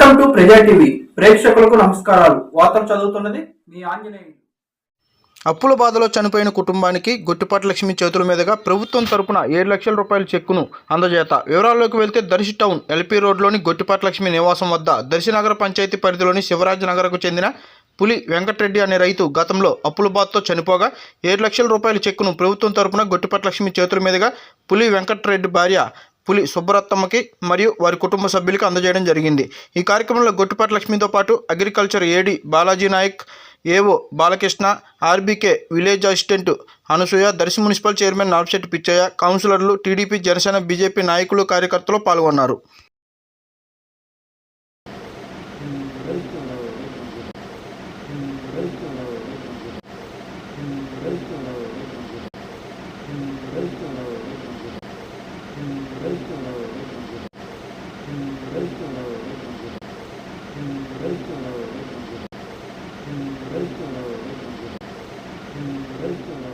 Welcome to ప్రజా TV ప్రేక్షకులకు నమస్కారాలు. వార్తలు చదువుతున్నది మీ ఆంజనేయులు. అప్పుల బాధలో చనిపోయిన కుటుంబానికి గొట్టిపాటి లక్ష్మి చేతుల మీదుగా ప్రభుత్వం తరపున 7 లక్షల రూపాయల చెక్కును అందజేత. వివరాల్లోకి వెళ్తే దర్శి టౌన్ ఎల్పీ రోడ్లోని గొట్టిపాటి లక్ష్మి నివాసం వద్ద దర్శి నగర పంచాయతీ పరిధిలోని శివరాజ్ నగర్కు చెందిన పులి వెంకటరెడ్డి అనే రైతు గతంలో అప్పుల బాధతో చనిపోగా 7 లక్షల రూపాయల చెక్కును ప్రభుత్వం తరపున గొట్టిపాటి లక్ష్మి చేతుల మీదుగా పులి వెంకటరెడ్డి భార్య పులి సుబ్బరత్తమ్మకి మరియు వారి కుటుంబ సభ్యులకు అందజేయడం జరిగింది. ఈ కార్యక్రమంలో గొట్టిపాటి లక్ష్మితో పాటు agriculture AD Balaji Nayak, AO Balakrishna, RBK village assistant Anasuya, Darsi municipal chairman Narsetti Pichaiah, కౌన్సిలర్లు, టీడీపీ, జనసేన, బీజేపీ నాయకులు, కార్యకర్తలు పాల్గొన్నారు. Thank you.